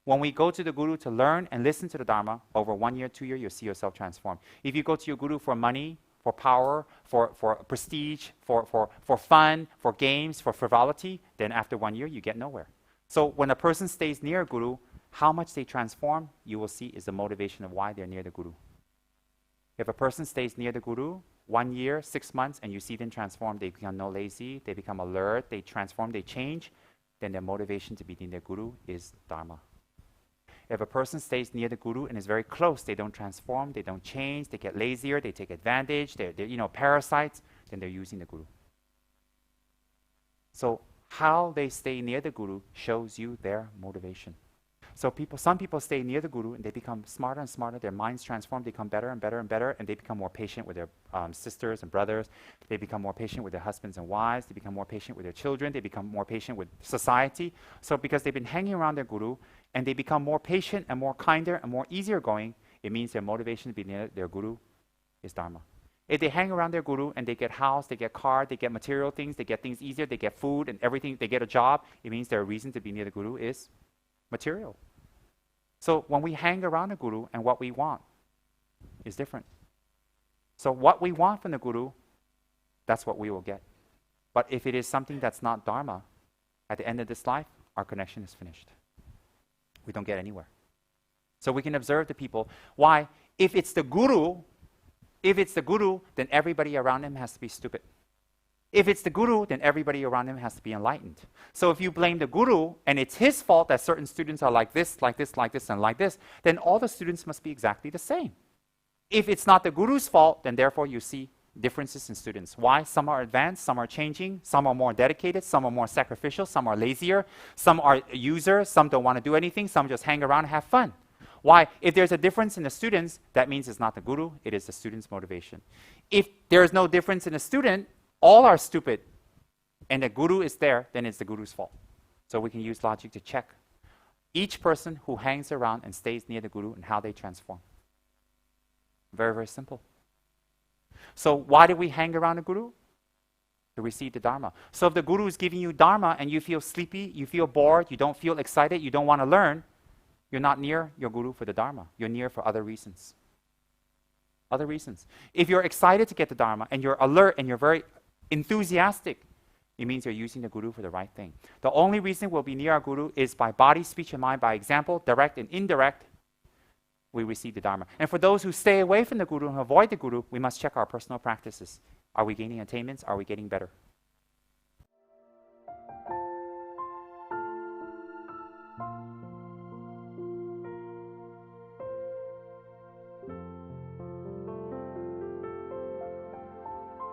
When we go to the Guru to learn and listen to the Dharma, over 1 year, 2 years, you'll see yourself transform. If you go to your Guru for money, for power, for prestige, for fun, for games, for frivolity, then after 1 year, you get nowhere. So when a person stays near a Guru, how much they transform, you will see is the motivation of why they're near the Guru. If a person stays near the Guru 1 year, 6 months, and you see them transform, they become no lazy, they become alert, they transform, they change, then their motivation to be near their Guru is Dharma. If a person stays near the Guru and is very close, they don't transform, they don't change, they get lazier, they take advantage, they're parasites, then they're using the Guru. So how they stay near the Guru shows you their motivation. So some people stay near the Guru and they become smarter and smarter, their minds transform, they become better and better and better, and they become more patient with their sisters and brothers, they become more patient with their husbands and wives, they become more patient with their children, they become more patient with society. So because they've been hanging around their Guru, and they become more patient and more kinder and more easier going, it means their motivation to be near their Guru is Dharma. If they hang around their Guru and they get house, they get car, they get material things, they get things easier, they get food and everything, they get a job, it means their reason to be near the Guru is material. So when we hang around the Guru and what we want is different. So what we want from the Guru, that's what we will get. But if it is something that's not Dharma, at the end of this life, our connection is finished. We don't get anywhere. So we can observe the people. Why? If it's the Guru, then everybody around him has to be stupid. If it's the Guru, then everybody around him has to be enlightened. So if you blame the Guru, and it's his fault that certain students are like this, like this, like this, and like this, then all the students must be exactly the same. If it's not the Guru's fault, then therefore you see differences in students. Why? Some are advanced, some are changing, some are more dedicated, some are more sacrificial, some are lazier, some are users, some don't want to do anything, some just hang around and have fun. Why? If there's a difference in the students, that means it's not the Guru, it is the student's motivation. If there is no difference in the student, all are stupid, and the Guru is there, then it's the Guru's fault. So we can use logic to check each person who hangs around and stays near the Guru and how they transform. Very, very simple. So why do we hang around the Guru? To receive the Dharma. So if the Guru is giving you Dharma and you feel sleepy, you feel bored, you don't feel excited, you don't want to learn, you're not near your Guru for the Dharma. You're near for other reasons. Other reasons. If you're excited to get the Dharma and you're alert and you're very enthusiastic, it means you're using the Guru for the right thing. The only reason we'll be near our Guru is by body, speech, and mind, by example, direct and indirect, we receive the Dharma. And for those who stay away from the Guru and avoid the Guru, we must check our personal practices. Are we gaining attainments? Are we getting better?